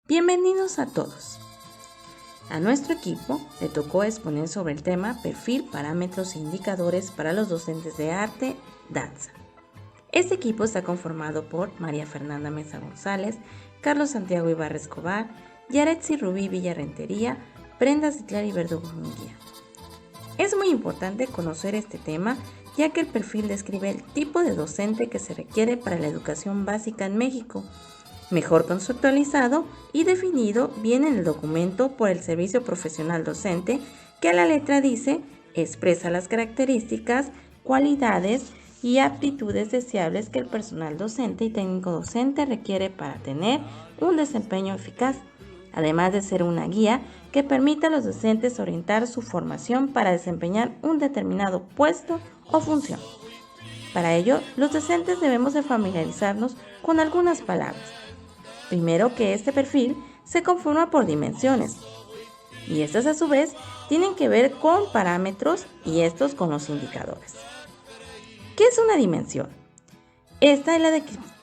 Bienvenidos a todos. A nuestro equipo le tocó exponer sobre el tema perfil, parámetros e indicadores para los docentes de arte, danza. Este equipo está conformado por María Fernanda Mesa González, Carlos Santiago Ibarra Escobar, Yaretsi Rubí Villarrentería, Brenda Zitlari Verdugo Munguía. Es muy importante conocer este tema, ya que el perfil describe el tipo de docente que se requiere para la educación básica en México, mejor conceptualizado y definido bien en el documento por el Servicio Profesional Docente, que a la letra dice, expresa las características, cualidades y aptitudes deseables que el personal docente y técnico docente requiere para tener un desempeño eficaz, además de ser una guía que permita a los docentes orientar su formación para desempeñar un determinado puesto o función. Para ello, los docentes debemos de familiarizarnos con algunas palabras. Primero, que este perfil se conforma por dimensiones, y estas a su vez tienen que ver con parámetros y estos con los indicadores. ¿Qué es una dimensión? Esta es la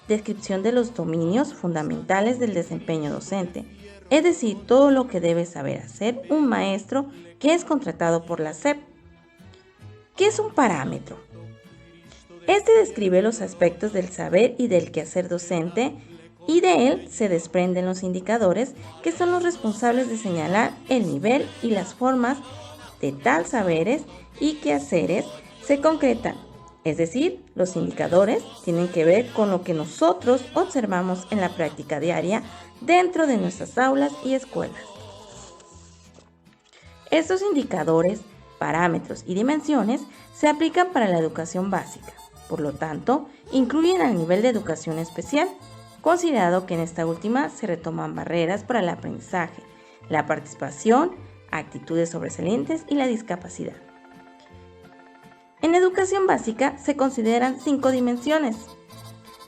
descripción de los dominios fundamentales del desempeño docente, es decir, todo lo que debe saber hacer un maestro que es contratado por la SEP. ¿Qué es un parámetro? Este describe los aspectos del saber y del quehacer docente, y de él se desprenden los indicadores, que son los responsables de señalar el nivel y las formas de tal saberes y quehaceres se concretan. Es decir, los indicadores tienen que ver con lo que nosotros observamos en la práctica diaria dentro de nuestras aulas y escuelas. Estos indicadores, parámetros y dimensiones se aplican para la educación básica. Por lo tanto, incluyen al nivel de educación especial, considerado que en esta última se retoman barreras para el aprendizaje, la participación, actitudes sobresalientes y la discapacidad. En educación básica se consideran 5 dimensiones.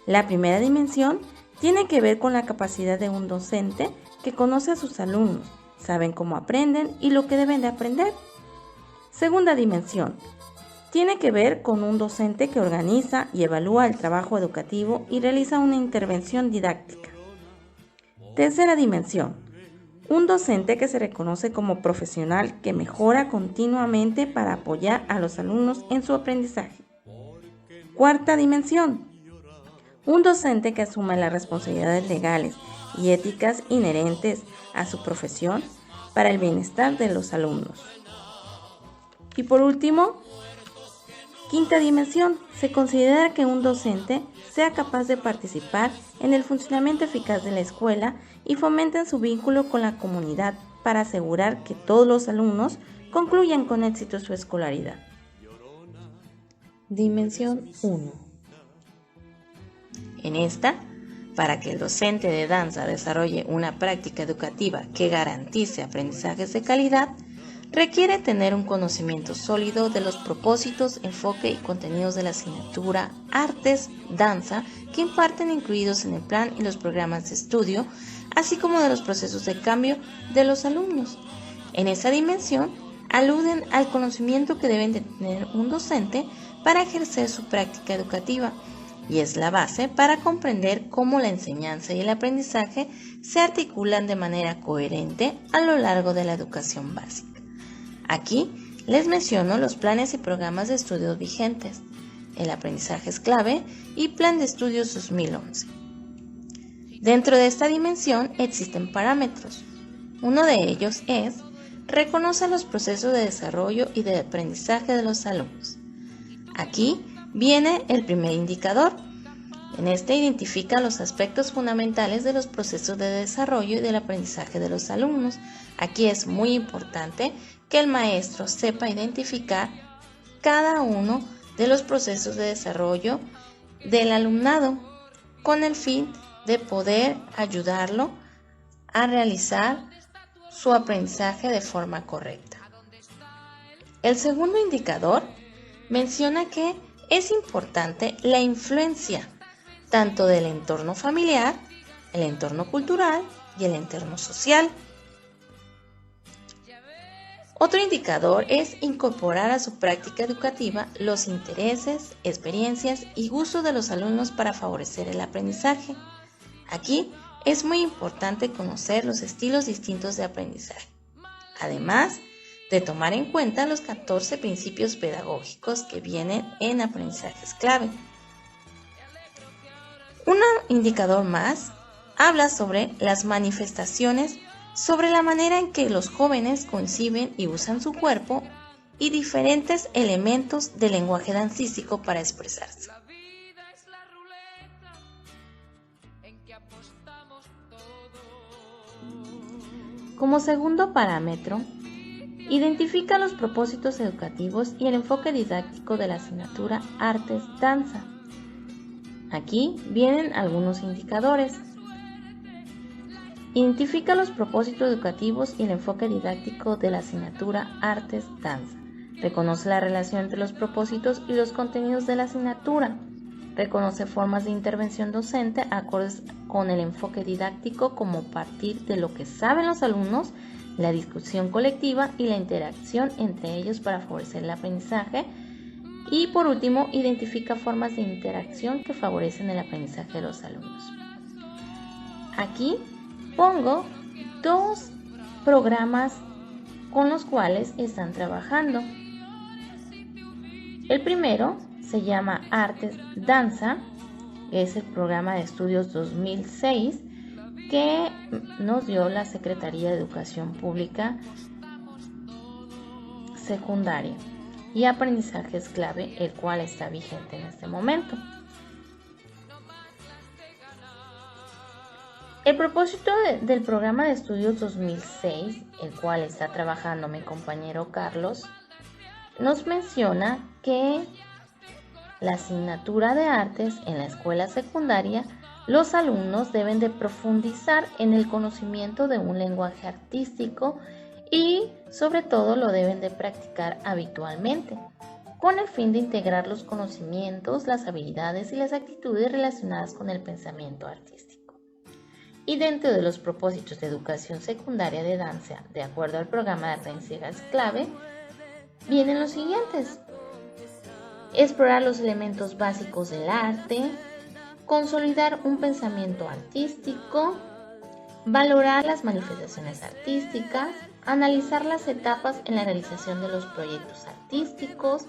La primera dimensión tiene que ver con la capacidad de un docente que conoce a sus alumnos, saben cómo aprenden y lo que deben de aprender. Segunda dimensión tiene que ver con un docente que organiza y evalúa el trabajo educativo y realiza una intervención didáctica. Tercera dimensión, un docente que se reconoce como profesional que mejora continuamente para apoyar a los alumnos en su aprendizaje. Cuarta dimensión, un docente que asume las responsabilidades legales y éticas inherentes a su profesión para el bienestar de los alumnos. Y por último, quinta dimensión, se considera que un docente sea capaz de participar en el funcionamiento eficaz de la escuela y fomenten su vínculo con la comunidad para asegurar que todos los alumnos concluyan con éxito su escolaridad. Dimensión 1. En esta, para que el docente de danza desarrolle una práctica educativa que garantice aprendizajes de calidad, requiere tener un conocimiento sólido de los propósitos, enfoque y contenidos de la asignatura Artes, Danza, que imparten incluidos en el plan y los programas de estudio, así como de los procesos de cambio de los alumnos. En esa dimensión, aluden al conocimiento que deben de tener un docente para ejercer su práctica educativa, y es la base para comprender cómo la enseñanza y el aprendizaje se articulan de manera coherente a lo largo de la educación básica. Aquí les menciono los planes y programas de estudios vigentes, el aprendizaje es clave y Plan de Estudios 2011. Dentro de esta dimensión existen parámetros. Uno de ellos es reconoce los procesos de desarrollo y de aprendizaje de los alumnos. Aquí viene el primer indicador. En este identifica los aspectos fundamentales de los procesos de desarrollo y del aprendizaje de los alumnos. Aquí es muy importante que el maestro sepa identificar cada uno de los procesos de desarrollo del alumnado con el fin de poder ayudarlo a realizar su aprendizaje de forma correcta. El segundo indicador menciona que es importante la influencia tanto del entorno familiar, el entorno cultural y el entorno social. Otro indicador es incorporar a su práctica educativa los intereses, experiencias y gustos de los alumnos para favorecer el aprendizaje. Aquí es muy importante conocer los estilos distintos de aprendizaje, además de tomar en cuenta los 14 principios pedagógicos que vienen en aprendizajes clave. Un indicador más habla sobre las manifestaciones, sobre la manera en que los jóvenes conciben y usan su cuerpo y diferentes elementos del lenguaje dancístico para expresarse. Como segundo parámetro, identifica los propósitos educativos y el enfoque didáctico de la asignatura Artes Danza. Aquí vienen algunos indicadores. Identifica los propósitos educativos y el enfoque didáctico de la asignatura Artes Danza. Reconoce la relación entre los propósitos y los contenidos de la asignatura. Reconoce formas de intervención docente acordes con el enfoque didáctico como partir de lo que saben los alumnos, la discusión colectiva y la interacción entre ellos para favorecer el aprendizaje. Y por último, identifica formas de interacción que favorecen el aprendizaje de los alumnos. Aquí pongo 2 programas con los cuales están trabajando. El primero se llama Artes Danza, que es el programa de estudios 2006 que nos dio la Secretaría de Educación Pública Secundaria y Aprendizajes Clave, el cual está vigente en este momento. El propósito del programa de estudios 2006, el cual está trabajando mi compañero Carlos, nos menciona que la asignatura de artes en la escuela secundaria, los alumnos deben de profundizar en el conocimiento de un lenguaje artístico y sobre todo lo deben de practicar habitualmente, con el fin de integrar los conocimientos, las habilidades y las actitudes relacionadas con el pensamiento artístico. Y dentro de los propósitos de educación secundaria de danza, de acuerdo al programa de aprendizajes clave, vienen los siguientes: explorar los elementos básicos del arte, consolidar un pensamiento artístico, valorar las manifestaciones artísticas, analizar las etapas en la realización de los proyectos artísticos,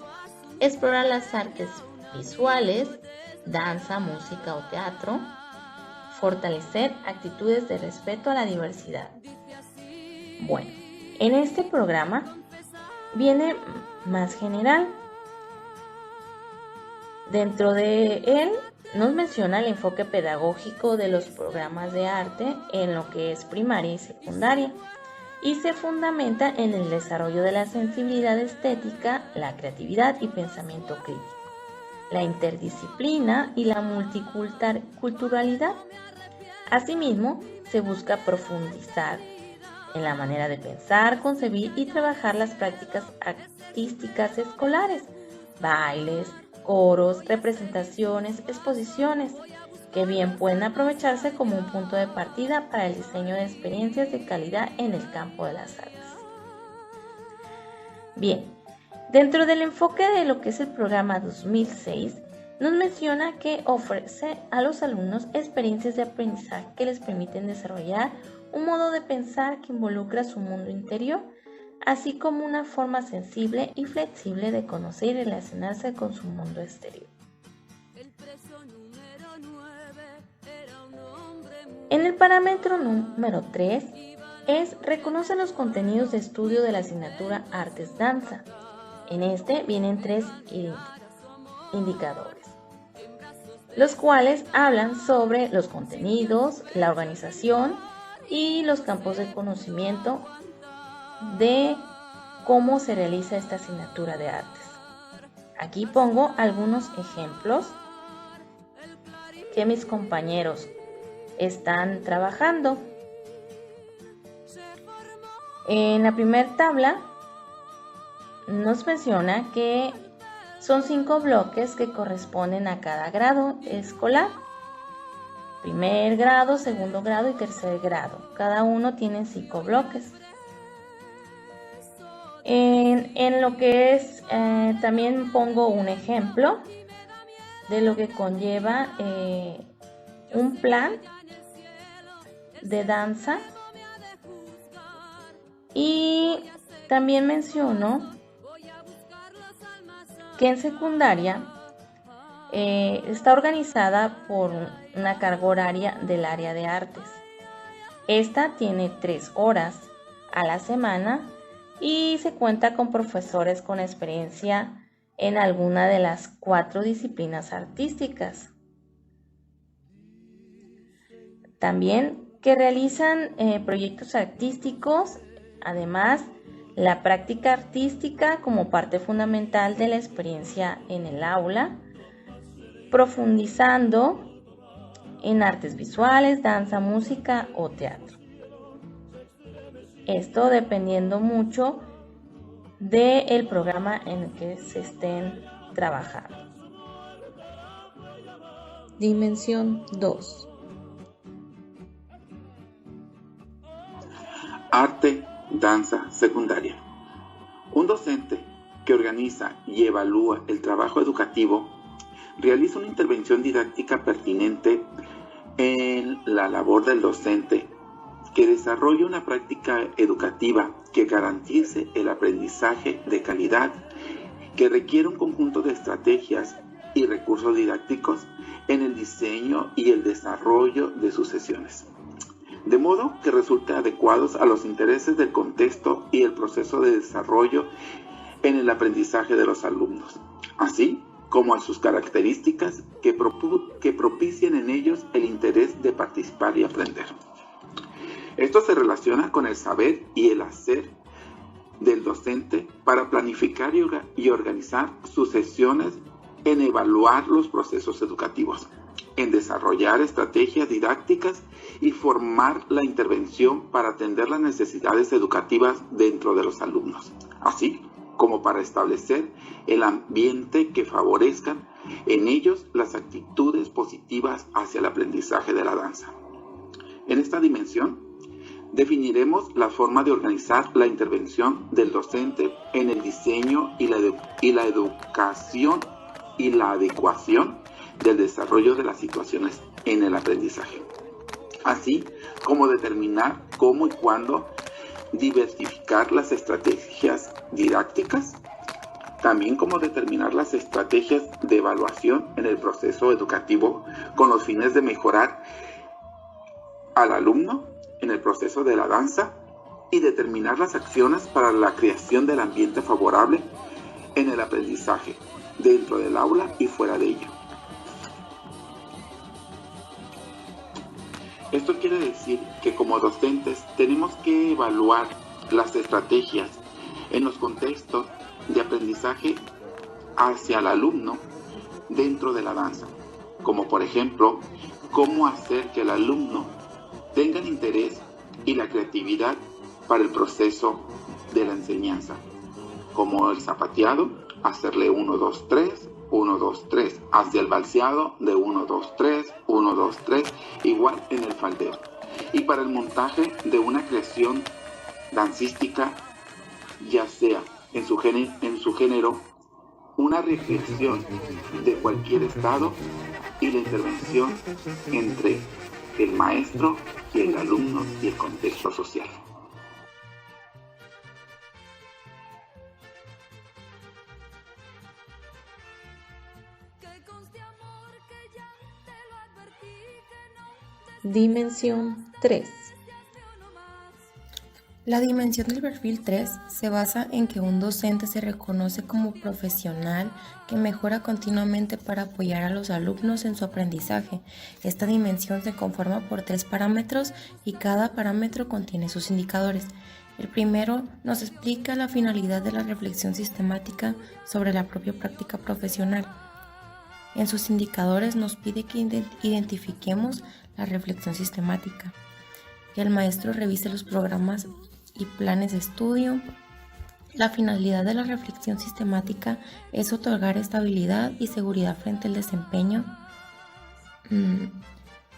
explorar las artes visuales, danza, música o teatro, fortalecer actitudes de respeto a la diversidad. Bueno, en este programa viene más general. Dentro de él nos menciona el enfoque pedagógico de los programas de arte en lo que es primaria y secundaria y se fundamenta en el desarrollo de la sensibilidad estética, la creatividad y pensamiento crítico, la interdisciplina y la multiculturalidad. Asimismo, se busca profundizar en la manera de pensar, concebir y trabajar las prácticas artísticas escolares, bailes, coros, representaciones, exposiciones, que bien pueden aprovecharse como un punto de partida para el diseño de experiencias de calidad en el campo de las artes. Bien, dentro del enfoque de lo que es el programa 2006, nos menciona que ofrece a los alumnos experiencias de aprendizaje que les permiten desarrollar un modo de pensar que involucra su mundo interior, así como una forma sensible y flexible de conocer y relacionarse con su mundo exterior. En el parámetro número 3 reconoce los contenidos de estudio de la asignatura Artes Danza. En este vienen 3 indicadores, los cuales hablan sobre los contenidos, la organización y los campos de conocimiento de cómo se realiza esta asignatura de artes. Aquí pongo algunos ejemplos que mis compañeros están trabajando. En la primera tabla nos menciona que son 5 bloques que corresponden a cada grado escolar: primer grado, segundo grado y tercer grado. Cada uno tiene 5 bloques. En lo que es, también pongo un ejemplo de lo que conlleva un plan de danza. Y también menciono que en secundaria está organizada por una carga horaria del área de artes. Esta tiene 3 horas a la semana y se cuenta con profesores con experiencia en alguna de las 4 disciplinas artísticas. También que realizan proyectos artísticos, además la práctica artística como parte fundamental de la experiencia en el aula, profundizando en artes visuales, danza, música o teatro. Esto dependiendo mucho del programa en el que se estén trabajando. Dimensión 2. Arte, danza, secundaria. Un docente que organiza y evalúa el trabajo educativo realiza una intervención didáctica pertinente en la labor del docente que desarrolle una práctica educativa que garantice el aprendizaje de calidad, que requiere un conjunto de estrategias y recursos didácticos en el diseño y el desarrollo de sus sesiones, de modo que resulten adecuados a los intereses del contexto y el proceso de desarrollo en el aprendizaje de los alumnos, así como a sus características que propicien en ellos el interés de participar y aprender. Esto se relaciona con el saber y el hacer del docente para planificar y organizar sus sesiones, en evaluar los procesos educativos, en desarrollar estrategias didácticas y formar la intervención para atender las necesidades educativas dentro de los alumnos, así como para establecer el ambiente que favorezcan en ellos las actitudes positivas hacia el aprendizaje de la danza. En esta dimensión, definiremos la forma de organizar la intervención del docente en el diseño y la educación y la adecuación del desarrollo de las situaciones en el aprendizaje, así como determinar cómo y cuándo diversificar las estrategias didácticas, también como determinar las estrategias de evaluación en el proceso educativo con los fines de mejorar al alumno en el proceso de la danza y determinar las acciones para la creación del ambiente favorable en el aprendizaje dentro del aula y fuera de ello. Esto quiere decir que como docentes tenemos que evaluar las estrategias en los contextos de aprendizaje hacia el alumno dentro de la danza, como por ejemplo, cómo hacer que el alumno tenga el interés y la creatividad para el proceso de la enseñanza, como el zapateado, hacerle 1, 2, 3, 1, 2, 3, hacia el balseado de 1, 2, 3, 1, 2, 3, igual en el faldeo. Y para el montaje de una creación dancística, ya sea en su género, una reflexión de cualquier estado y la intervención entre el maestro y el alumno y el contexto social. Dimensión 3. La dimensión del perfil 3 se basa en que un docente se reconoce como profesional que mejora continuamente para apoyar a los alumnos en su aprendizaje. Esta dimensión se conforma por 3 parámetros y cada parámetro contiene sus indicadores. El primero nos explica la finalidad de la reflexión sistemática sobre la propia práctica profesional. En sus indicadores nos pide que identifiquemos la reflexión sistemática, que el maestro revise los programas y planes de estudio. La finalidad de la reflexión sistemática es otorgar estabilidad y seguridad frente al desempeño,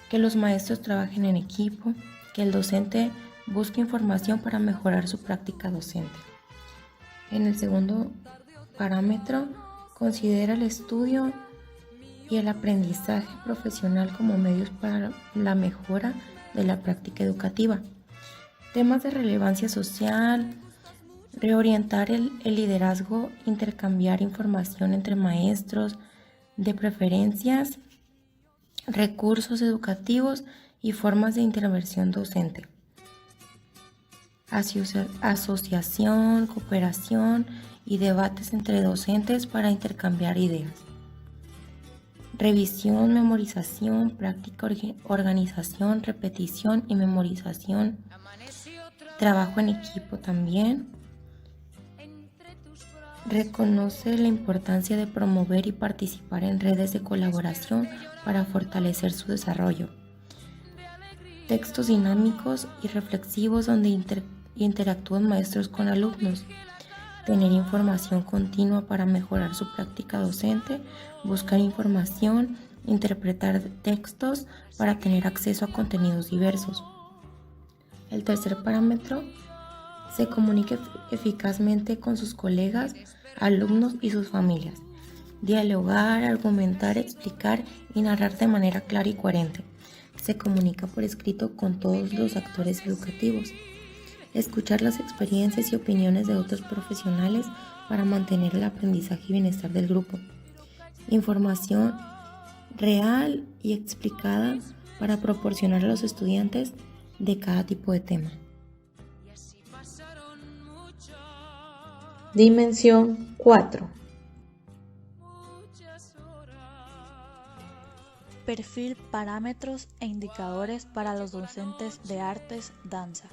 que los maestros trabajen en equipo, que el docente busque información para mejorar su práctica docente. En el segundo parámetro, considera el estudio y el aprendizaje profesional como medios para la mejora de la práctica educativa. Temas de relevancia social, reorientar el liderazgo, intercambiar información entre maestros, de preferencias, recursos educativos y formas de intervención docente. Asociación, cooperación y debates entre docentes para intercambiar ideas. Revisión, memorización, práctica, organización, repetición y memorización. Trabajo en equipo también. Reconoce la importancia de promover y participar en redes de colaboración para fortalecer su desarrollo. Textos dinámicos y reflexivos donde interactúan maestros con alumnos. Tener información continua para mejorar su práctica docente, buscar información, interpretar textos para tener acceso a contenidos diversos. El tercer parámetro, se comunique eficazmente con sus colegas, alumnos y sus familias. Dialogar, argumentar, explicar y narrar de manera clara y coherente. Se comunica por escrito con todos los actores educativos. Escuchar las experiencias y opiniones de otros profesionales para mantener el aprendizaje y bienestar del grupo. Información real y explicada para proporcionar a los estudiantes de cada tipo de tema. Dimensión 4. Perfil, parámetros e indicadores para los docentes de artes, danza.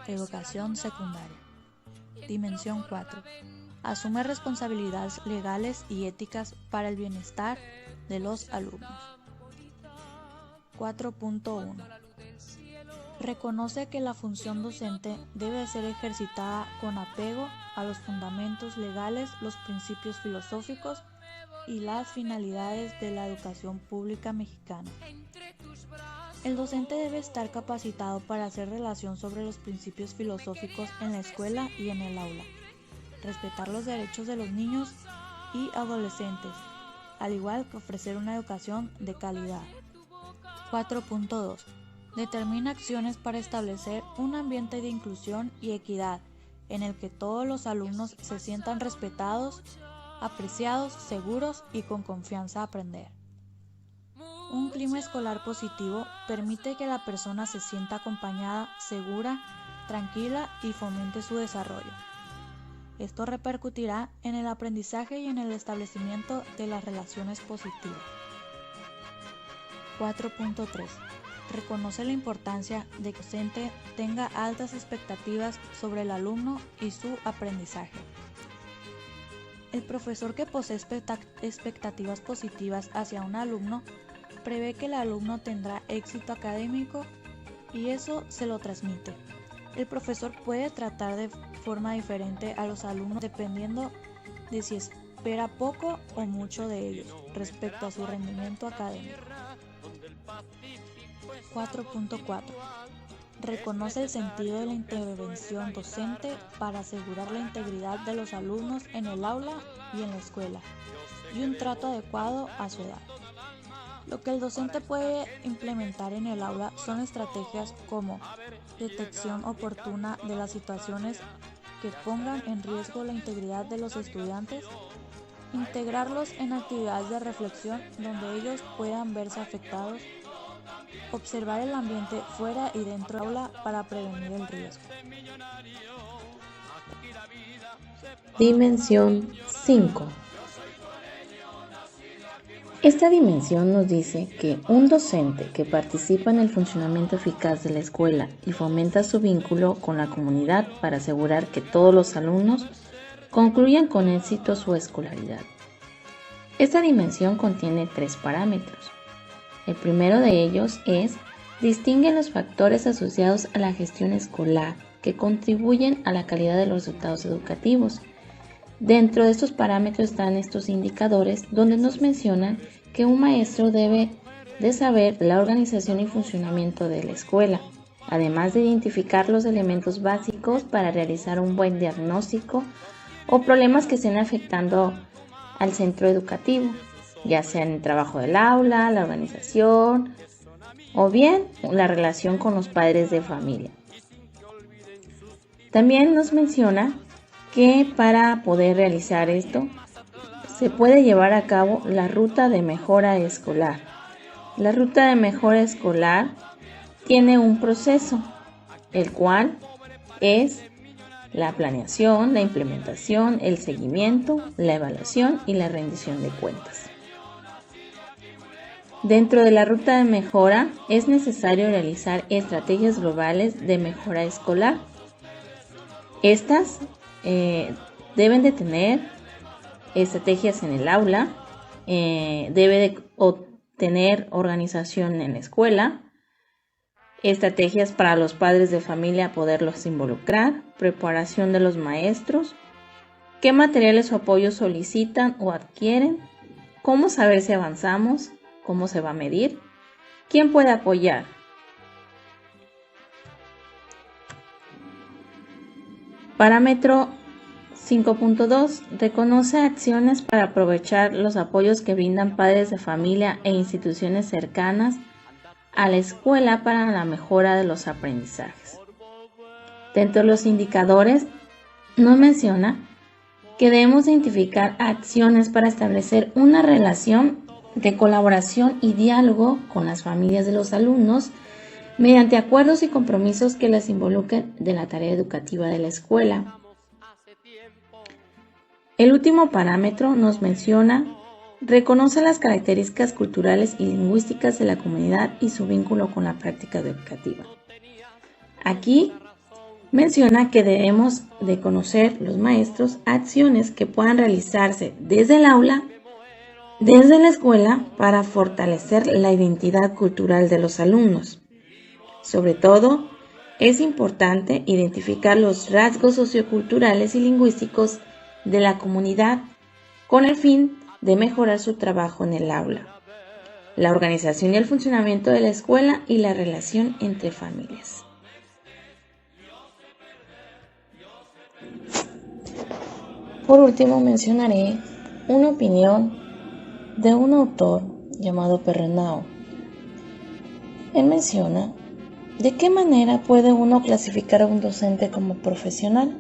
Educación secundaria. Dimensión 4. Asume responsabilidades legales y éticas para el bienestar de los alumnos. 4.1. Reconoce que la función docente debe ser ejercitada con apego a los fundamentos legales, los principios filosóficos y las finalidades de la educación pública mexicana. El docente debe estar capacitado para hacer relación sobre los principios filosóficos en la escuela y en el aula, respetar los derechos de los niños y adolescentes, al igual que ofrecer una educación de calidad. 4.2. Determina acciones para establecer un ambiente de inclusión y equidad en el que todos los alumnos se sientan respetados, apreciados, seguros y con confianza a aprender. Un clima escolar positivo permite que la persona se sienta acompañada, segura, tranquila y fomente su desarrollo. Esto repercutirá en el aprendizaje y en el establecimiento de las relaciones positivas. 4.3. Reconoce la importancia de que el docente tenga altas expectativas sobre el alumno y su aprendizaje. El profesor que posee expectativas positivas hacia un alumno prevé que el alumno tendrá éxito académico y eso se lo transmite. El profesor puede tratar de forma diferente a los alumnos dependiendo de si espera poco o mucho de ellos respecto a su rendimiento académico. 4.4. Reconoce el sentido de la intervención docente para asegurar la integridad de los alumnos en el aula y en la escuela y un trato adecuado a su edad. Lo que el docente puede implementar en el aula son estrategias como detección oportuna de las situaciones que pongan en riesgo la integridad de los estudiantes, integrarlos en actividades de reflexión donde ellos puedan verse afectados, observar el ambiente fuera y dentro del aula para prevenir el riesgo. Dimensión 5. Esta dimensión nos dice que un docente que participa en el funcionamiento eficaz de la escuela y fomenta su vínculo con la comunidad para asegurar que todos los alumnos concluyan con éxito su escolaridad. Esta dimensión contiene 3 parámetros. El primero de ellos es distingue los factores asociados a la gestión escolar que contribuyen a la calidad de los resultados educativos. Dentro de estos parámetros están estos indicadores donde nos mencionan que un maestro debe de saber la organización y funcionamiento de la escuela, además de identificar los elementos básicos para realizar un buen diagnóstico o problemas que estén afectando al centro educativo, ya sea en el trabajo del aula, la organización o bien la relación con los padres de familia. También nos menciona que para poder realizar esto se puede llevar a cabo la ruta de mejora escolar. La ruta de mejora escolar tiene un proceso, el cual es la planeación, la implementación, el seguimiento, la evaluación y la rendición de cuentas. Dentro de la ruta de mejora es necesario realizar estrategias globales de mejora escolar. Estas deben de tener estrategias en el aula, debe de tener organización en la escuela, estrategias para los padres de familia poderlos involucrar, preparación de los maestros, qué materiales o apoyos solicitan o adquieren, cómo saber si avanzamos, cómo se va a medir, quién puede apoyar. Parámetro 5.2. Reconoce acciones para aprovechar los apoyos que brindan padres de familia e instituciones cercanas a la escuela para la mejora de los aprendizajes. Dentro de los indicadores nos menciona que debemos identificar acciones para establecer una relación de colaboración y diálogo con las familias de los alumnos mediante acuerdos y compromisos que las involucren de la tarea educativa de la escuela. El último parámetro nos menciona: reconoce las características culturales y lingüísticas de la comunidad y su vínculo con la práctica educativa. Aquí menciona que debemos de conocer los maestros acciones que puedan realizarse desde el aula, desde la escuela, para fortalecer la identidad cultural de los alumnos. Sobre todo, es importante identificar los rasgos socioculturales y lingüísticos de la comunidad con el fin de mejorar su trabajo en el aula, la organización y el funcionamiento de la escuela y la relación entre familias. Por último, mencionaré una opinión de un autor llamado Perrenau. Él menciona: ¿de qué manera puede uno clasificar a un docente como profesional?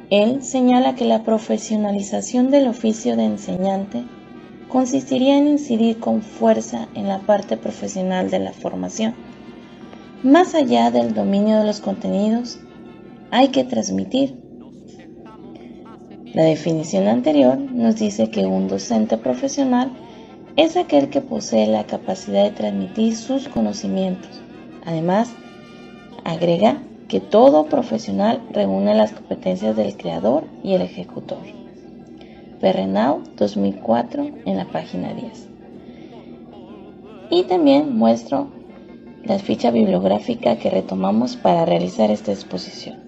Él señala que la profesionalización del oficio de enseñante consistiría en incidir con fuerza en la parte profesional de la formación. Más allá del dominio de los contenidos, hay que transmitir. La definición anterior nos dice que un docente profesional es aquel que posee la capacidad de transmitir sus conocimientos. Además, agrega que todo profesional reúne las competencias del creador y el ejecutor. Perrenau, 2004, en la página 10. Y también muestro la ficha bibliográfica que retomamos para realizar esta exposición.